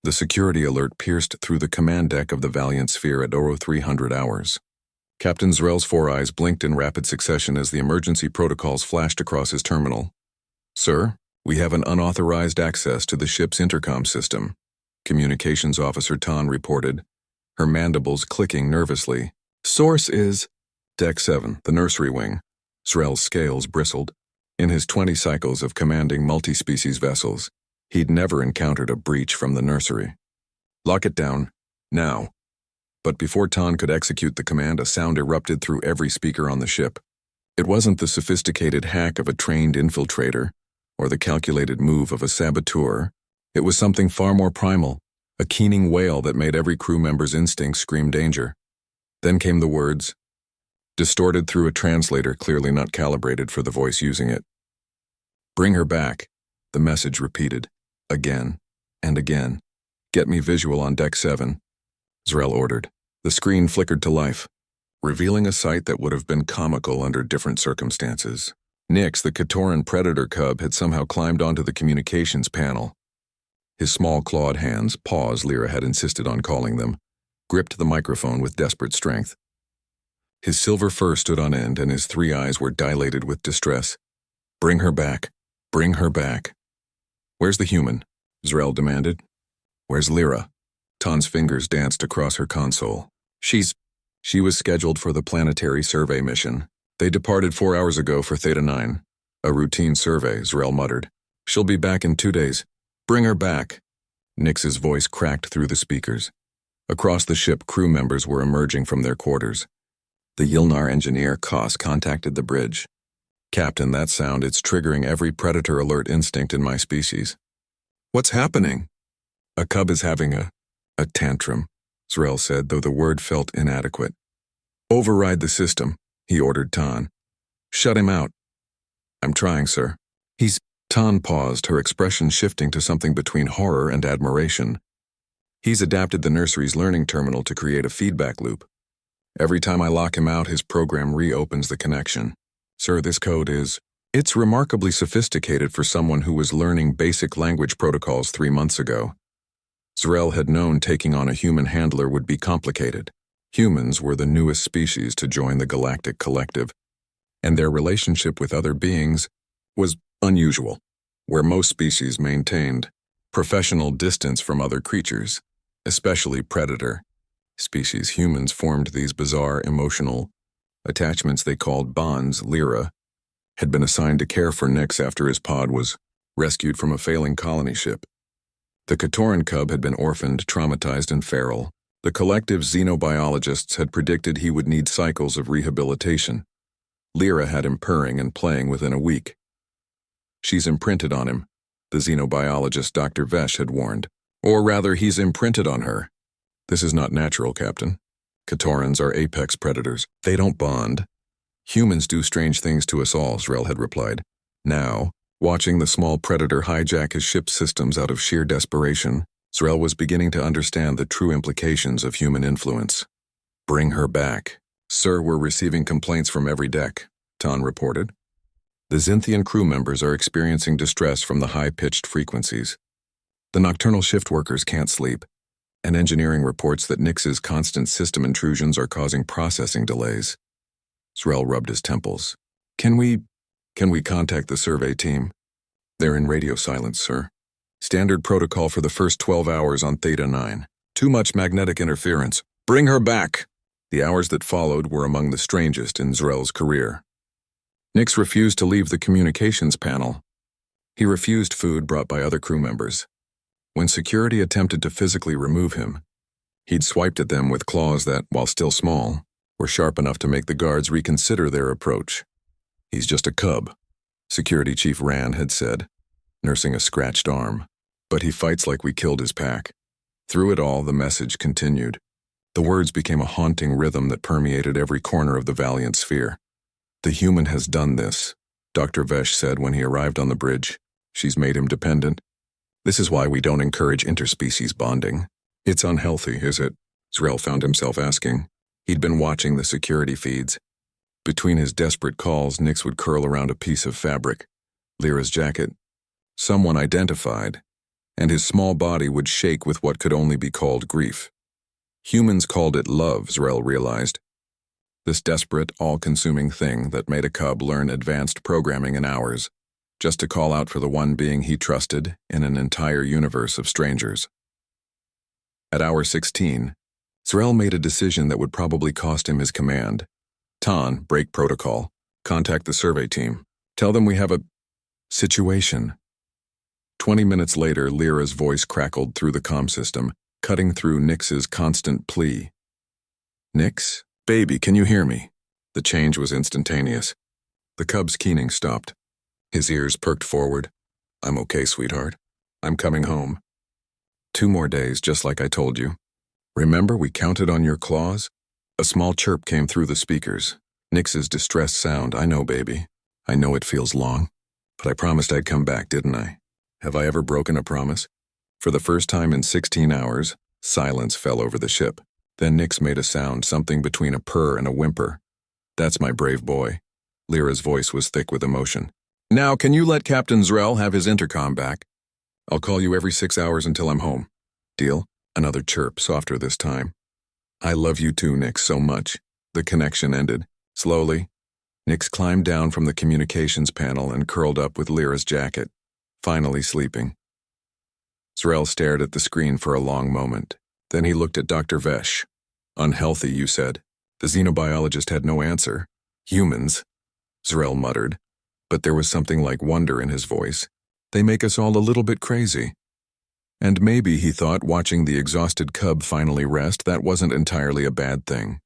The security alert pierced through the command deck of the Valiant Sphere at 0300 hours. Captain Zrell's four eyes blinked in rapid succession as the emergency protocols flashed across his terminal. "Sir, we have an unauthorized access to the ship's intercom system," Communications Officer Tan reported, her mandibles clicking nervously. "Source is Deck 7, the nursery wing." Zrell's scales bristled. In his 20 cycles of commanding multi-species vessels, he'd never encountered a breach from the nursery. "Lock it down, now." But before Tan could execute the command, a sound erupted through every speaker on the ship. It wasn't the sophisticated hack of a trained infiltrator, or the calculated move of a saboteur. It was something far more primal, a keening wail that made every crew member's instincts scream danger. Then came the words, distorted through a translator clearly not calibrated for the voice using it. "Bring her back," the message repeated, again and again. "Get me visual on Deck 7, Zrell ordered. The screen flickered to life, revealing a sight that would have been comical under different circumstances. Nyx, the Katoran predator cub, had somehow climbed onto the communications panel. His small clawed hands, paws Lyra had insisted on calling them, gripped the microphone with desperate strength. His silver fur stood on end and his three eyes were dilated with distress. "Bring her back. Bring her back." "Where's the human?" Zrell demanded. "Where's Lyra?" Tan's fingers danced across her console. She was scheduled for the planetary survey mission. They departed 4 hours ago for Theta 9. "A routine survey," Zrell muttered. "She'll be back in 2 days. Bring her back." Nyx's voice cracked through the speakers. Across the ship, crew members were emerging from their quarters. The Yilnar engineer, Koss, contacted the bridge. "Captain, that sound, it's triggering every predator alert instinct in my species." "What's happening?" "A cub is having a tantrum," Zrell said, though the word felt inadequate. "Override the system," he ordered Tan. "Shut him out." "I'm trying, sir." Tan paused, her expression shifting to something between horror and admiration. "He's adapted the nursery's learning terminal to create a feedback loop. Every time I lock him out, his program reopens the connection. Sir, this code it's remarkably sophisticated for someone who was learning basic language protocols 3 months ago." Zrell had known taking on a human handler would be complicated. Humans were the newest species to join the galactic collective, and their relationship with other beings was unusual, where most species maintained professional distance from other creatures, especially predator species. Humans formed these bizarre emotional attachments they called bonds. Lyra had been assigned to care for Nyx after his pod was rescued from a failing colony ship. The Katoran cub had been orphaned, traumatized, and feral. The collective xenobiologists had predicted he would need cycles of rehabilitation. Lyra had him purring and playing within a week. "She's imprinted on him," the xenobiologist Dr. Vesh had warned. "Or rather, he's imprinted on her. This is not natural, Captain. Katorans are apex predators. They don't bond." "Humans do strange things to us all," Zrell had replied. Now, watching the small predator hijack his ship's systems out of sheer desperation, Zrell was beginning to understand the true implications of human influence. "Bring her back." "Sir, we're receiving complaints from every deck," Tan reported. "The Xinthian crew members are experiencing distress from the high-pitched frequencies. The nocturnal shift workers can't sleep, and engineering reports that Nyx's constant system intrusions are causing processing delays." Zrell rubbed his temples. Can we contact the survey team?" "They're in radio silence, sir. Standard protocol for the first 12 hours on Theta 9. Too much magnetic interference. Bring her back." The hours that followed were among the strangest in Zrell's career. Nyx refused to leave the communications panel. He refused food brought by other crew members. When security attempted to physically remove him, he'd swiped at them with claws that, while still small, were sharp enough to make the guards reconsider their approach. "He's just a cub," Security Chief Rand had said, nursing a scratched arm. "But he fights like we killed his pack." Through it all, the message continued. The words became a haunting rhythm that permeated every corner of the Valiant Sphere. "The human has done this," Dr. Vesh said when he arrived on the bridge. "She's made him dependent. This is why we don't encourage interspecies bonding." "It's unhealthy, is it?" Zrell found himself asking. He'd been watching the security feeds. Between his desperate calls, Nyx would curl around a piece of fabric, Lyra's jacket. Someone identified and his small body would shake with what could only be called grief. Humans called it love, Zrel realized. This desperate, all-consuming thing that made a cub learn advanced programming in hours, just to call out for the one being he trusted in an entire universe of strangers. At hour 16, Zrel made a decision that would probably cost him his command. Tan, break protocol. Contact the survey team. Tell them we have a situation. 20 minutes later, Lyra's voice crackled through the comm system, cutting through Nix's constant plea. Nix? Baby, can you hear me? The change was instantaneous. The cub's keening stopped. His ears perked forward. I'm okay, sweetheart. I'm coming home. 2 more days, just like I told you. Remember, we counted on your claws? A small chirp came through the speakers. Nix's distressed sound. I know, baby. I know it feels long. But I promised I'd come back, didn't I? Have I ever broken a promise? For the first time in 16 hours, silence fell over the ship. Then Nix made a sound, something between a purr and a whimper. That's my brave boy. Lyra's voice was thick with emotion. Now, can you let Captain Zrel have his intercom back? I'll call you every 6 hours until I'm home. Deal? Another chirp, softer this time. I love you too, Nix, so much. The connection ended. Slowly, Nix climbed down from the communications panel and curled up with Lyra's jacket, finally sleeping. Zrel stared at the screen for a long moment. Then he looked at Dr. Vesh. Unhealthy, you said. The xenobiologist had no answer. Humans, Zrel muttered, but there was something like wonder in his voice. They make us all a little bit crazy. And maybe, he thought, watching the exhausted cub finally rest, that wasn't entirely a bad thing.